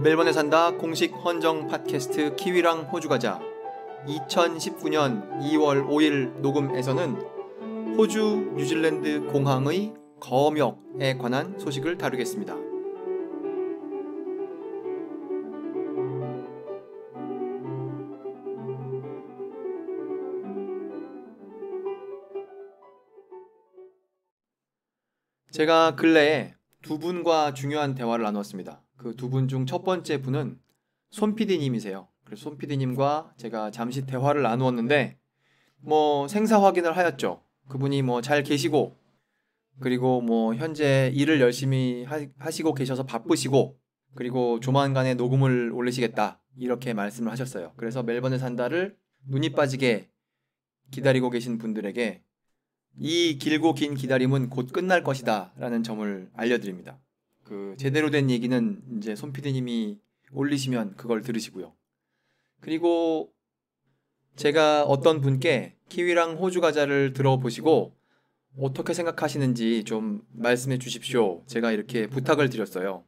멜번에 산다 공식 헌정 팟캐스트 키위랑 호주 가자 2019년 2월 5일 녹음에서는 호주 뉴질랜드 공항의 검역에 관한 소식을 다루겠습니다. 제가 근래에 두 분과 중요한 대화를 나누었습니다. 그 두 분 중 첫 번째 분은 손 PD님이세요. 그래서 손 PD님과 제가 잠시 대화를 나누었는데 생사 확인을 하였죠. 그분이 잘 계시고 그리고 현재 일을 열심히 하시고 계셔서 바쁘시고 그리고 조만간에 녹음을 올리시겠다 이렇게 말씀을 하셨어요. 그래서 멜번에 산다를 눈이 빠지게 기다리고 계신 분들에게 이 길고 긴 기다림은 곧 끝날 것이다 라는 점을 알려드립니다. 그 제대로 된 얘기는 이제 손 PD님이 올리시면 그걸 들으시고요. 그리고 제가 어떤 분께 키위랑 호주 가자를 들어보시고 어떻게 생각하시는지 좀 말씀해 주십시오. 제가 이렇게 부탁을 드렸어요.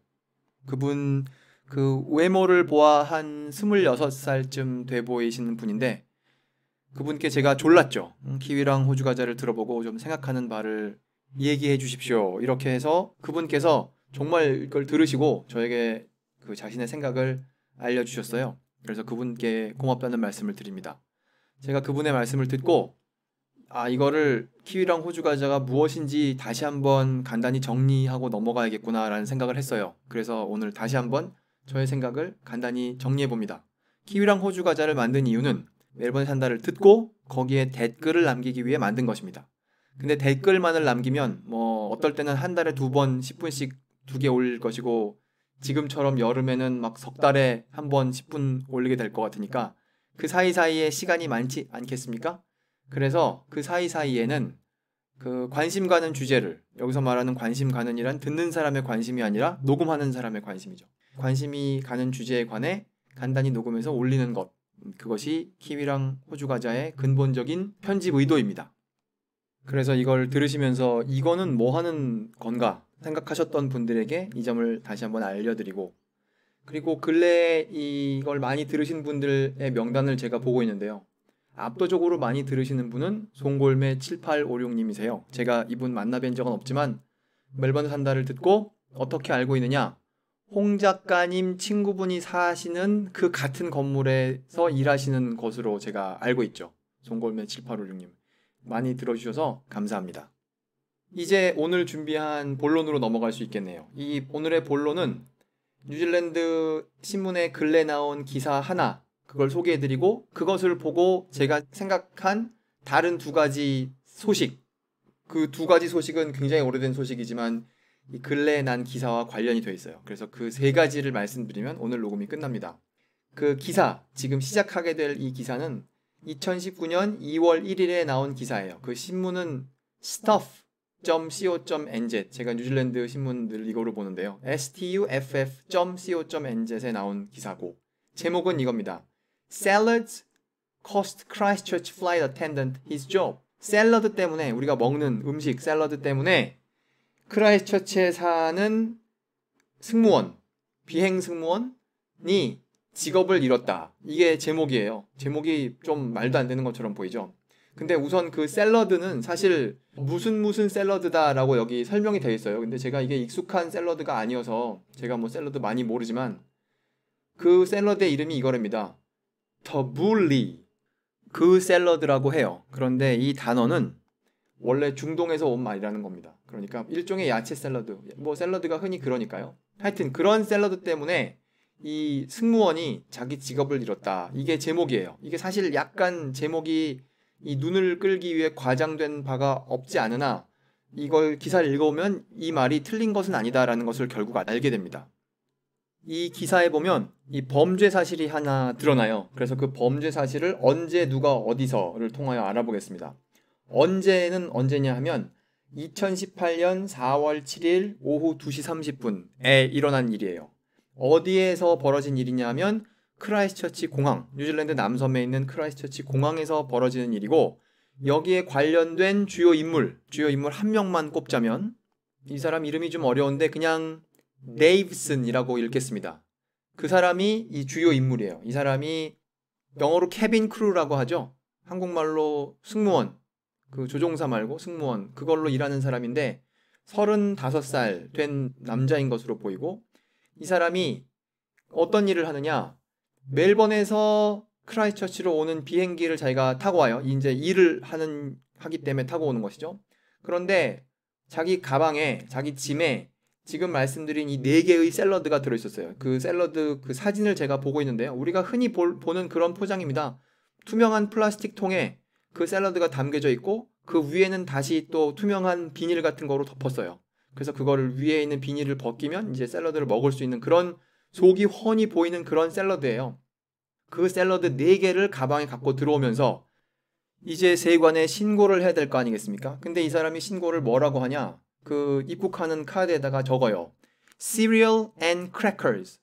그분 그 외모를 보아 한 26살쯤 돼 보이시는 분인데 그분께 제가 졸랐죠. 키위랑 호주 가자를 들어보고 좀 생각하는 바를 얘기해 주십시오. 이렇게 해서 그분께서 정말 이걸 들으시고 저에게 그 자신의 생각을 알려주셨어요. 그래서 그분께 고맙다는 말씀을 드립니다. 제가 그분의 말씀을 듣고 이거를 키위랑 호주 가자가 무엇인지 다시 한번 간단히 정리하고 넘어가야겠구나라는 생각을 했어요. 그래서 오늘 다시 한번 저의 생각을 간단히 정리해 봅니다. 키위랑 호주 가자를 만든 이유는 멜번에 산다를 듣고 거기에 댓글을 남기기 위해 만든 것입니다. 근데 댓글만을 남기면 어떨 때는 한 달에 2번 10분씩 2개 올릴 것이고 지금처럼 여름에는 막 석 달에 한 번 10분 올리게 될 것 같으니까 그 사이사이에 시간이 많지 않겠습니까? 그래서 그 사이사이에는 그 관심 가는 주제를, 여기서 말하는 관심 가는이란 듣는 사람의 관심이 아니라 녹음하는 사람의 관심이죠. 관심이 가는 주제에 관해 간단히 녹음해서 올리는 것, 그것이 키위랑 호주 가자의 근본적인 편집 의도입니다. 그래서 이걸 들으시면서 이거는 뭐 하는 건가 생각하셨던 분들에게 이 점을 다시 한번 알려드리고, 그리고 근래에 이걸 많이 들으신 분들의 명단을 제가 보고 있는데요. 압도적으로 많이 들으시는 분은 송골매 7856님이세요. 제가 이분 만나뵌 적은 없지만 멜번에 산다를 듣고 어떻게 알고 있느냐? 홍 작가님 친구분이 사시는 그 같은 건물에서 일하시는 것으로 제가 알고 있죠. 송골매 7856님. 많이 들어주셔서 감사합니다. 이제 오늘 준비한 본론으로 넘어갈 수 있겠네요. 이 오늘의 본론은 뉴질랜드 신문에 근래 나온 기사 하나, 그걸 소개해드리고 그것을 보고 제가 생각한 다른 2가지 소식, 그 2가지 소식은 굉장히 오래된 소식이지만 이 근래에 난 기사와 관련이 돼 있어요. 그래서 그 3가지를 말씀드리면 오늘 녹음이 끝납니다. 그 기사, 지금 시작하게 될 이 기사는 2019년 2월 1일에 나온 기사예요. 그 신문은 stuff.co.nz, 제가 뉴질랜드 신문들 이거로 보는데요. stuff.co.nz에 나온 기사고 제목은 이겁니다. Salads cost Christchurch flight attendant his job. 샐러드 때문에, 우리가 먹는 음식 샐러드 때문에 크라이스처치에 사는 승무원, 비행 승무원이 직업을 잃었다. 이게 제목이에요. 제목이 좀 말도 안 되는 것처럼 보이죠. 근데 우선 그 샐러드는 사실 무슨 샐러드다라고 여기 설명이 되어 있어요. 근데 제가 이게 익숙한 샐러드가 아니어서 제가 샐러드 많이 모르지만 그 샐러드의 이름이 이거랍니다. 터블리. 그 샐러드라고 해요. 그런데 이 단어는 원래 중동에서 온 말이라는 겁니다. 그러니까 일종의 야채 샐러드, 샐러드가 흔히 그러니까요. 하여튼 그런 샐러드 때문에 이 승무원이 자기 직업을 잃었다. 이게 제목이에요. 이게 사실 약간 제목이 이 눈을 끌기 위해 과장된 바가 없지 않으나 이걸 기사를 읽어보면 이 말이 틀린 것은 아니다라는 것을 결국 알게 됩니다. 이 기사에 보면 이 범죄 사실이 하나 드러나요. 그래서 그 범죄 사실을 언제 누가 어디서를 통하여 알아보겠습니다. 언제는 언제냐 하면 2018년 4월 7일 오후 2시 30분에 일어난 일이에요. 어디에서 벌어진 일이냐 하면 크라이스처치 공항, 뉴질랜드 남섬에 있는 크라이스처치 공항에서 벌어지는 일이고, 여기에 관련된 주요 인물 한 명만 꼽자면 이 사람 이름이 좀 어려운데 그냥 데이브슨이라고 읽겠습니다. 그 사람이 이 주요 인물이에요. 이 사람이 영어로 캐빈 크루라고 하죠. 한국말로 승무원, 그 조종사 말고 승무원, 그걸로 일하는 사람인데 35살 된 남자인 것으로 보이고, 이 사람이 어떤 일을 하느냐, 멜번에서 크라이스처치로 오는 비행기를 자기가 타고 와요. 이제 일을 하기 때문에 타고 오는 것이죠. 그런데 자기 가방에, 자기 짐에 지금 말씀드린 이 4개의 샐러드가 들어있었어요. 그 샐러드 그 사진을 제가 보고 있는데요. 우리가 흔히 보는 그런 포장입니다. 투명한 플라스틱 통에 그 샐러드가 담겨져 있고, 그 위에는 다시 또 투명한 비닐 같은 거로 덮었어요. 그래서 그거를 위에 있는 비닐을 벗기면 이제 샐러드를 먹을 수 있는 그런 속이 훤히 보이는 그런 샐러드예요. 그 샐러드 4개를 가방에 갖고 들어오면서 이제 세관에 신고를 해야 될 거 아니겠습니까? 근데 이 사람이 신고를 뭐라고 하냐? 그 입국하는 카드에다가 적어요. Cereal and crackers.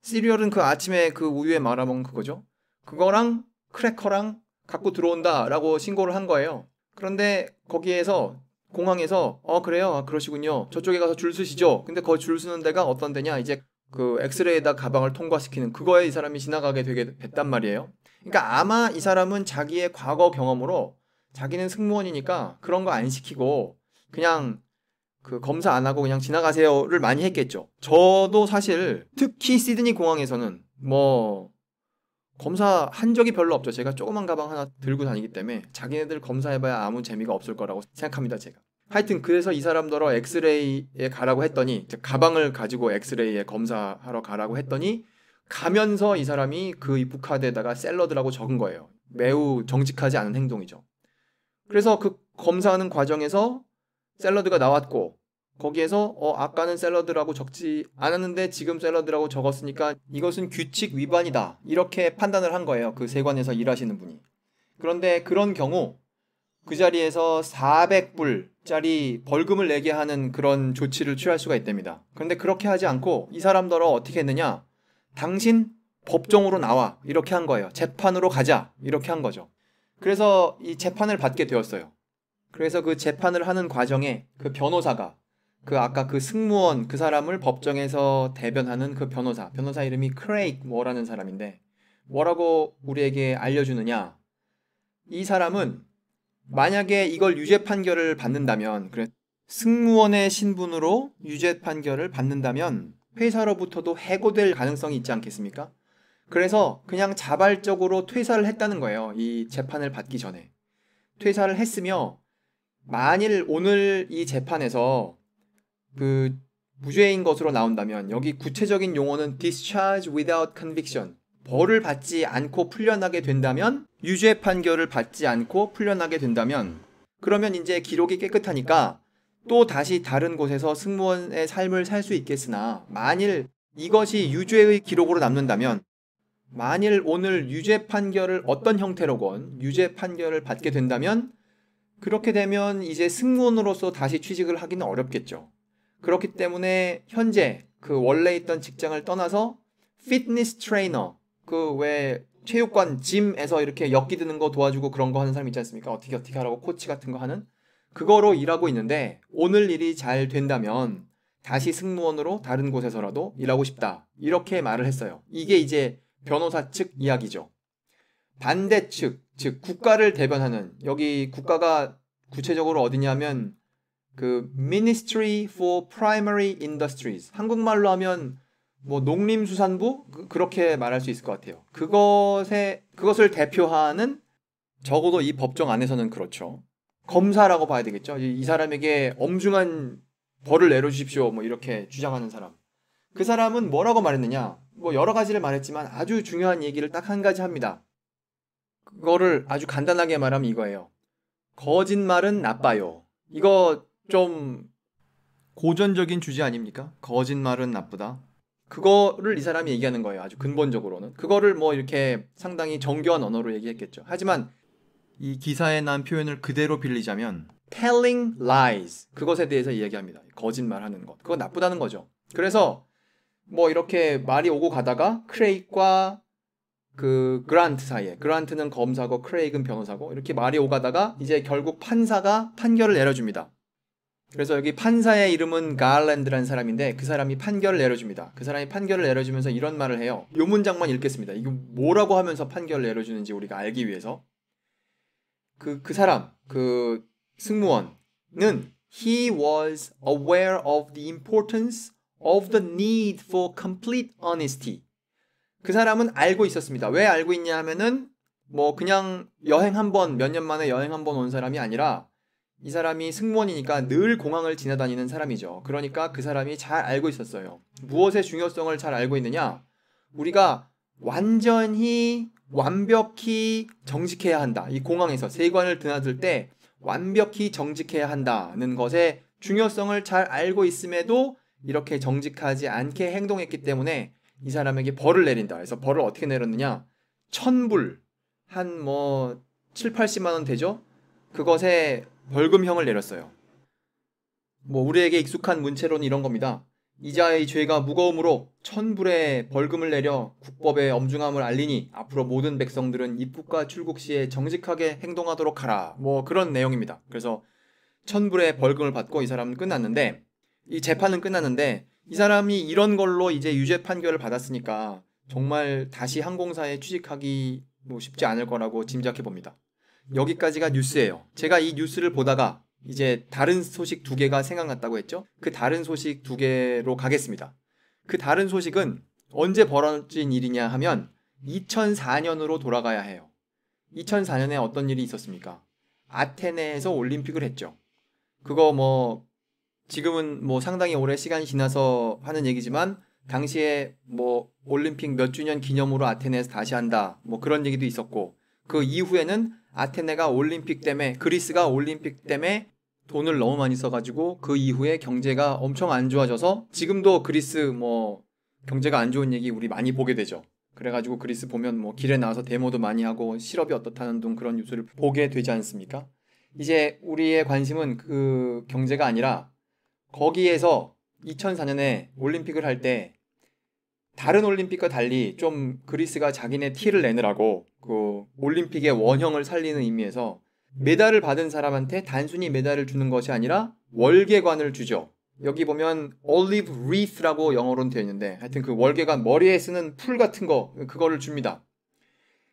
시리얼은 그 아침에 그 우유에 말아먹는 그거죠. 그거랑 크래커랑 갖고 들어온다라고 신고를 한 거예요. 그런데 거기에서 공항에서 그래요, 그러시군요. 저쪽에 가서 줄 서시죠. 근데 거기 줄 서는 데가 어떤 데냐? 이제 그 엑스레이에다 가방을 통과시키는 그거에 이 사람이 지나가게 되게 됐단 말이에요. 그러니까 아마 이 사람은 자기의 과거 경험으로 자기는 승무원이니까 그런 거 안 시키고 그냥 그 검사 안 하고 그냥 지나가세요를 많이 했겠죠. 저도 사실 특히 시드니 공항에서는 뭐 검사 한 적이 별로 없죠. 제가 조그만 가방 하나 들고 다니기 때문에 자기네들 검사해봐야 아무 재미가 없을 거라고 생각합니다, 제가. 하여튼 그래서 이 사람더러 엑스레이에 가라고 했더니, 가방을 가지고 엑스레이에 검사하러 가라고 했더니 가면서 이 사람이 그 입국카드에다가 샐러드라고 적은 거예요. 매우 정직하지 않은 행동이죠. 그래서 그 검사하는 과정에서 샐러드가 나왔고, 거기에서 아까는 샐러드라고 적지 않았는데 지금 샐러드라고 적었으니까 이것은 규칙 위반이다, 이렇게 판단을 한 거예요. 그 세관에서 일하시는 분이. 그런데 그런 경우 그 자리에서 400불짜리 벌금을 내게 하는 그런 조치를 취할 수가 있답니다. 그런데 그렇게 하지 않고 이 사람더러 어떻게 했느냐, 당신 법정으로 나와, 이렇게 한 거예요. 재판으로 가자, 이렇게 한 거죠. 그래서 이 재판을 받게 되었어요. 그래서 그 재판을 하는 과정에 그 변호사가, 그 아까 그 승무원 그 사람을 법정에서 대변하는 그 변호사 이름이 크레이크 뭐라는 사람인데, 뭐라고 우리에게 알려주느냐, 이 사람은 만약에 이걸 유죄 판결을 받는다면, 그래, 승무원의 신분으로 유죄 판결을 받는다면 회사로부터도 해고될 가능성이 있지 않겠습니까? 그래서 그냥 자발적으로 퇴사를 했다는 거예요. 이 재판을 받기 전에 퇴사를 했으며, 만일 오늘 이 재판에서 그 무죄인 것으로 나온다면, 여기 구체적인 용어는 discharge without conviction, 벌을 받지 않고 풀려나게 된다면, 유죄 판결을 받지 않고 풀려나게 된다면, 그러면 이제 기록이 깨끗하니까 또 다시 다른 곳에서 승무원의 삶을 살 수 있겠으나, 만일 이것이 유죄의 기록으로 남는다면, 만일 오늘 유죄 판결을 어떤 형태로건 유죄 판결을 받게 된다면, 그렇게 되면 이제 승무원으로서 다시 취직을 하기는 어렵겠죠. 그렇기 때문에 현재 그 원래 있던 직장을 떠나서 피트니스 트레이너, 그 왜 체육관 짐에서 이렇게 엮기 드는 거 도와주고 그런 거 하는 사람 있지 않습니까? 어떻게 하라고 코치 같은 거 하는, 그거로 일하고 있는데, 오늘 일이 잘 된다면 다시 승무원으로 다른 곳에서라도 일하고 싶다, 이렇게 말을 했어요. 이게 이제 변호사 측 이야기죠. 반대 측, 즉 국가를 대변하는, 여기 국가가 구체적으로 어디냐면 그 Ministry for Primary Industries, 한국말로 하면 뭐 농림수산부, 그렇게 말할 수 있을 것 같아요. 그것을 대표하는, 적어도 이 법정 안에서는 그렇죠, 검사라고 봐야 되겠죠. 이 사람에게 엄중한 벌을 내려주십시오, 뭐 이렇게 주장하는 사람. 그 사람은 뭐라고 말했느냐, 뭐 여러 가지를 말했지만 아주 중요한 얘기를 딱 한 가지 합니다. 그거를 아주 간단하게 말하면 이거예요. 거짓말은 나빠요. 이거 좀 고전적인 주제 아닙니까? 거짓말은 나쁘다. 그거를 이 사람이 얘기하는 거예요. 아주 근본적으로는. 그거를 뭐 이렇게 상당히 정교한 언어로 얘기했겠죠. 하지만 이 기사에 난 표현을 그대로 빌리자면 telling lies, 그것에 대해서 이야기합니다. 거짓말하는 것. 그거 나쁘다는 거죠. 그래서 뭐 이렇게 말이 오고 가다가 크레이크와 그 그란트 사이에, 그란트는 검사고 크레이크는 변호사고, 이렇게 말이 오가다가 이제 결국 판사가 판결을 내려줍니다. 그래서 여기 판사의 이름은 가일랜드라는 사람인데 그 사람이 판결을 내려줍니다. 그 사람이 판결을 내려주면서 이런 말을 해요. 이 문장만 읽겠습니다. 이거 뭐라고 하면서 판결을 내려주는지 우리가 알기 위해서. 그 사람, 그 승무원은 He was aware of the importance of the need for complete honesty. 그 사람은 알고 있었습니다. 왜 알고 있냐 하면은 뭐 그냥 여행 한번 몇 년 만에 여행 한번 온 사람이 아니라 이 사람이 승무원이니까 늘 공항을 지나다니는 사람이죠. 그러니까 그 사람이 잘 알고 있었어요. 무엇의 중요성을 잘 알고 있느냐? 우리가 완전히 완벽히 정직해야 한다. 이 공항에서 세관을 드나들 때 완벽히 정직해야 한다는 것의 중요성을 잘 알고 있음에도 이렇게 정직하지 않게 행동했기 때문에 이 사람에게 벌을 내린다. 그래서 벌을 어떻게 내렸느냐? 1000불, 한 뭐 7, 80만 원 되죠? 그것에 벌금형을 내렸어요. 뭐 우리에게 익숙한 문체로는 이런 겁니다. 이자의 죄가 무거움으로 1000불의 벌금을 내려 국법의 엄중함을 알리니 앞으로 모든 백성들은 입국과 출국 시에 정직하게 행동하도록 하라. 뭐 그런 내용입니다. 그래서 1000불의 벌금을 받고 이 사람은 끝났는데 이 재판은 끝났는데 이 사람이 이런 걸로 이제 유죄 판결을 받았으니까 정말 다시 항공사에 취직하기 뭐 쉽지 않을 거라고 짐작해 봅니다. 여기까지가 뉴스예요. 제가 이 뉴스를 보다가 이제 다른 소식 2개가 생각났다고 했죠. 그 다른 소식 2개로 가겠습니다. 그 다른 소식은 언제 벌어진 일이냐 하면 2004년으로 돌아가야 해요. 2004년에 어떤 일이 있었습니까? 아테네에서 올림픽을 했죠. 그거 뭐 지금은 뭐 상당히 오래 시간이 지나서 하는 얘기지만 당시에 뭐 올림픽 몇 주년 기념으로 아테네에서 다시 한다. 뭐 그런 얘기도 있었고 그 이후에는 아테네가 올림픽 때문에 그리스가 올림픽 때문에 돈을 너무 많이 써가지고 그 이후에 경제가 엄청 안 좋아져서 지금도 그리스 뭐 경제가 안 좋은 얘기 우리 많이 보게 되죠. 그래가지고 그리스 보면 뭐 길에 나와서 데모도 많이 하고 실업이 어떻다는 등 그런 뉴스를 보게 되지 않습니까? 이제 우리의 관심은 그 경제가 아니라 거기에서 2004년에 올림픽을 할 때 다른 올림픽과 달리 좀 그리스가 자기네 티를 내느라고 그 올림픽의 원형을 살리는 의미에서 메달을 받은 사람한테 단순히 메달을 주는 것이 아니라 월계관을 주죠. 여기 보면 olive wreath라고 영어로는 되어 있는데 하여튼 그 월계관 머리에 쓰는 풀 같은 거 그거를 줍니다.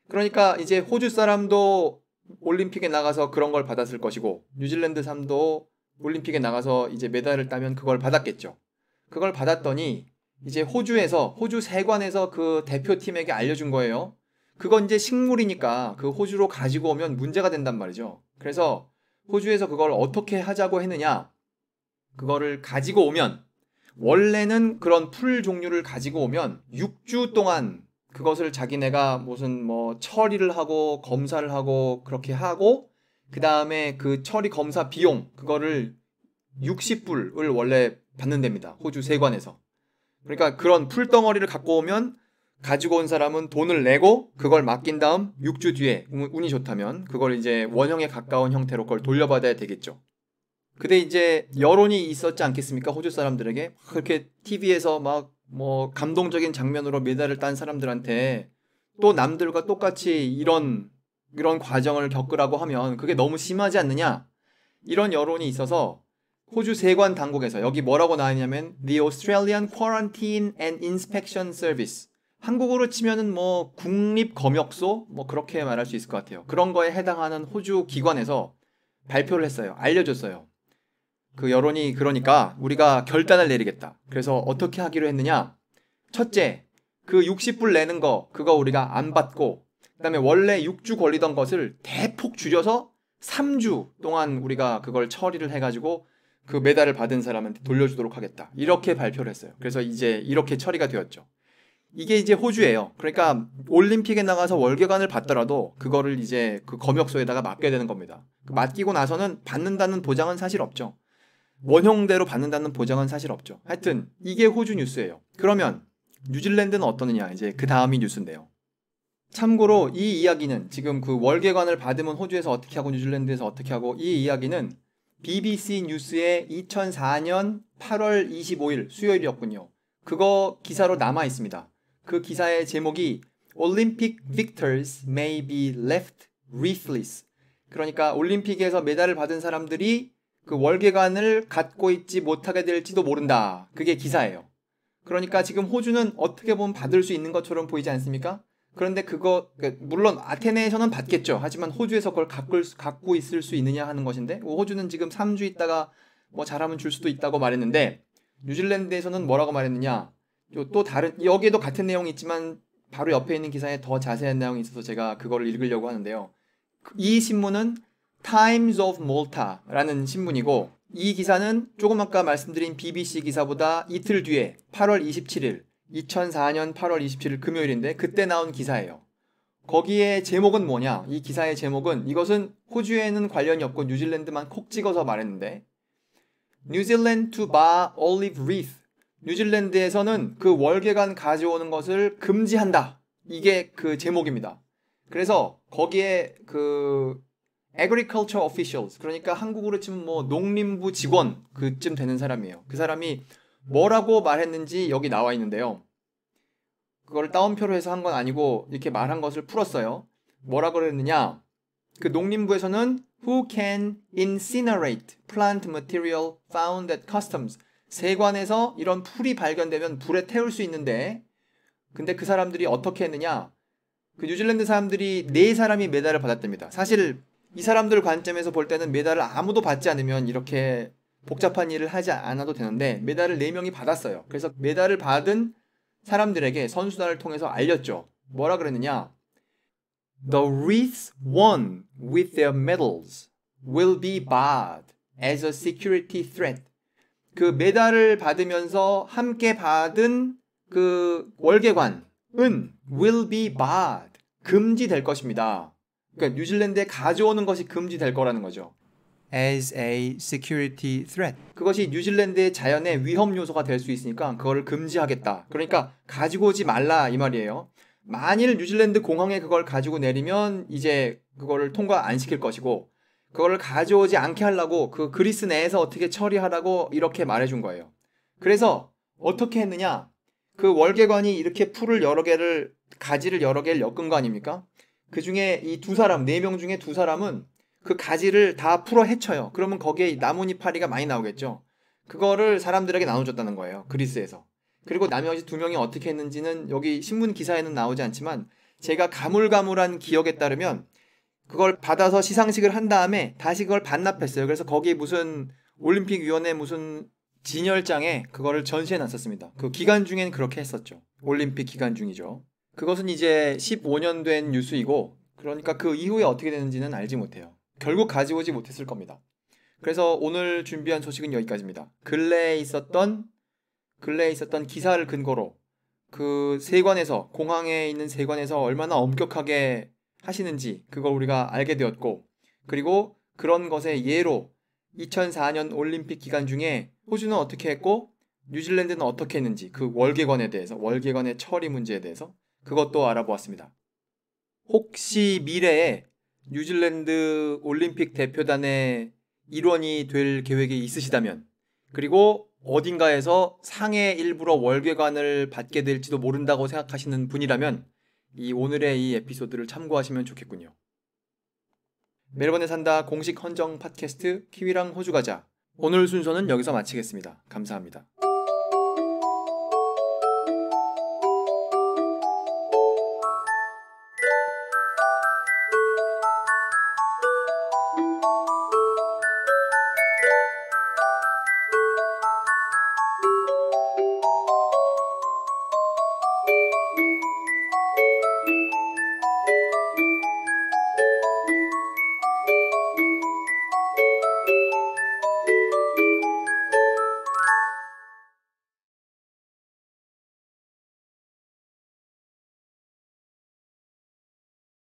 그러니까 이제 호주 사람도 올림픽에 나가서 그런 걸 받았을 것이고 뉴질랜드 사람도 올림픽에 나가서 이제 메달을 따면 그걸 받았겠죠. 그걸 받았더니 이제 호주에서 호주 세관에서 그 대표팀에게 알려준 거예요. 그건 이제 식물이니까 그 호주로 가지고 오면 문제가 된단 말이죠. 그래서 호주에서 그걸 어떻게 하자고 했느냐? 그거를 가지고 오면 원래는 그런 풀 종류를 가지고 오면 6주 동안 그것을 자기네가 무슨 뭐 처리를 하고 검사를 하고 그렇게 하고 그 다음에 그 처리 검사 비용 그거를 60불을 원래 받는답니다. 호주 세관에서. 그러니까 그런 풀덩어리를 갖고 오면 가지고 온 사람은 돈을 내고 그걸 맡긴 다음 6주 뒤에 운이 좋다면 그걸 이제 원형에 가까운 형태로 그걸 돌려받아야 되겠죠. 근데 이제 여론이 있었지 않겠습니까? 호주 사람들에게 그렇게 TV에서 막 뭐 감동적인 장면으로 메달을 딴 사람들한테 또 남들과 똑같이 이런 과정을 겪으라고 하면 그게 너무 심하지 않느냐? 이런 여론이 있어서 호주 세관 당국에서 여기 뭐라고 나왔냐면 The Australian Quarantine and Inspection Service 한국어로 치면은 뭐 국립검역소 뭐 그렇게 말할 수 있을 것 같아요. 그런 거에 해당하는 호주 기관에서 발표를 했어요. 알려줬어요. 그 여론이 그러니까 우리가 결단을 내리겠다. 그래서 어떻게 하기로 했느냐? 첫째, 그 60불 내는 거 그거 우리가 안 받고 그다음에 원래 6주 걸리던 것을 대폭 줄여서 3주 동안 우리가 그걸 처리를 해가지고 그 메달을 받은 사람한테 돌려주도록 하겠다. 이렇게 발표를 했어요. 그래서 이제 이렇게 처리가 되었죠. 이게 이제 호주예요. 그러니까 올림픽에 나가서 월계관을 받더라도 그거를 이제 그 검역소에다가 맡겨야 되는 겁니다. 맡기고 나서는 받는다는 보장은 사실 없죠. 원형대로 받는다는 보장은 사실 없죠. 하여튼 이게 호주 뉴스예요. 그러면 뉴질랜드는 어떠느냐 이제 그 다음이 뉴스인데요. 참고로 이 이야기는 지금 그 월계관을 받으면 호주에서 어떻게 하고 뉴질랜드에서 어떻게 하고 이 이야기는 BBC 뉴스의 2004년 8월 25일 수요일이었군요. 그거 기사로 남아 있습니다. 그 기사의 제목이 Olympic victors may be left wreathless. 그러니까 올림픽에서 메달을 받은 사람들이 그 월계관을 갖고 있지 못하게 될지도 모른다. 그게 기사예요. 그러니까 지금 호주는 어떻게 보면 받을 수 있는 것처럼 보이지 않습니까? 그런데 물론 아테네에서는 받겠죠. 하지만 호주에서 그걸 갖고 있을 수 있느냐 하는 것인데, 호주는 지금 3주 있다가 뭐 잘하면 줄 수도 있다고 말했는데, 뉴질랜드에서는 뭐라고 말했느냐? 또 다른, 여기에도 같은 내용이 있지만 바로 옆에 있는 기사에 더 자세한 내용이 있어서 제가 그거를 읽으려고 하는데요. 이 신문은 Times of Malta라는 신문이고, 이 기사는 조금 아까 말씀드린 BBC 기사보다 이틀 뒤에 8월 27일 2004년 8월 27일 금요일인데 그때 나온 기사예요. 거기에 제목은 뭐냐? 이 기사의 제목은, 이것은 호주에는 관련이 없고 뉴질랜드만 콕 찍어서 말했는데, New Zealand to bar olive wreath. 뉴질랜드에서는 그 월계관 가져오는 것을 금지한다. 이게 그 제목입니다. 그래서 거기에 그 agriculture officials, 그러니까 한국으로 치면 뭐 농림부 직원 그쯤 되는 사람이에요. 그 사람이 뭐라고 말했는지 여기 나와 있는데요. 그걸 따옴표로 해서 한 건 아니고 이렇게 말한 것을 풀었어요. 뭐라고 그랬느냐? 그 농림부에서는 who can incinerate plant material found at customs. 세관에서 이런 풀이 발견되면 불에 태울 수 있는데, 근데 그 사람들이 어떻게 했느냐? 그 뉴질랜드 사람들이 4사람이 메달을 받았답니다. 사실 이 사람들 관점에서 볼 때는 메달을 아무도 받지 않으면 이렇게 복잡한 일을 하지 않아도 되는데, 메달을 4명이 받았어요. 그래서 메달을 받은 사람들에게 선수단을 통해서 알렸죠. 뭐라 그랬느냐? The wreaths won with their medals will be barred as a security threat. 그 메달을 받으면서 함께 받은 그 월계관은 will be barred. 금지될 것입니다. 그러니까 뉴질랜드에 가져오는 것이 금지될 거라는 거죠. As a security threat. 그것이 뉴질랜드의 자연의 위험 요소가 될 수 있으니까 그거를 금지하겠다. 그러니까 가지고 오지 말라 이 말이에요. 만일 뉴질랜드 공항에 그걸 가지고 내리면 이제 그거를 통과 안 시킬 것이고, 그거를 가져오지 않게 하려고 그 그리스 내에서 어떻게 처리하라고 이렇게 말해준 거예요. 그래서 어떻게 했느냐? 그 월계관이 이렇게 가지를 여러 개를 엮은 거 아닙니까? 그 중에 이 4명 중에 2사람은 그 가지를 다 풀어 헤쳐요. 그러면 거기에 나뭇잎파리가 많이 나오겠죠. 그거를 사람들에게 나눠줬다는 거예요. 그리스에서. 그리고 나머지 2명이 어떻게 했는지는 여기 신문 기사에는 나오지 않지만, 제가 가물가물한 기억에 따르면 그걸 받아서 시상식을 한 다음에 다시 그걸 반납했어요. 그래서 거기 무슨 올림픽위원회 무슨 진열장에 그거를 전시해 놨었습니다. 그 기간 중엔 그렇게 했었죠. 올림픽 기간 중이죠. 그것은 이제 15년 된 뉴스이고, 그러니까 그 이후에 어떻게 되는지는 알지 못해요. 결국 가져오지 못했을 겁니다. 그래서 오늘 준비한 소식은 여기까지입니다. 근래에 있었던 기사를 근거로 그 세관에서, 공항에 있는 세관에서 얼마나 엄격하게 하시는지 그걸 우리가 알게 되었고, 그리고 그런 것의 예로 2004년 올림픽 기간 중에 호주는 어떻게 했고 뉴질랜드는 어떻게 했는지, 그 월계관에 대해서, 월계관의 처리 문제에 대해서 그것도 알아보았습니다. 혹시 미래에 뉴질랜드 올림픽 대표단의 일원이 될 계획이 있으시다면, 그리고 어딘가에서 상해 일부러 월계관을 받게 될지도 모른다고 생각하시는 분이라면 오늘의 이 에피소드를 참고하시면 좋겠군요. 멜번에 산다 공식 헌정 팟캐스트 키위랑 호주 가자. 오늘 순서는 여기서 마치겠습니다. 감사합니다.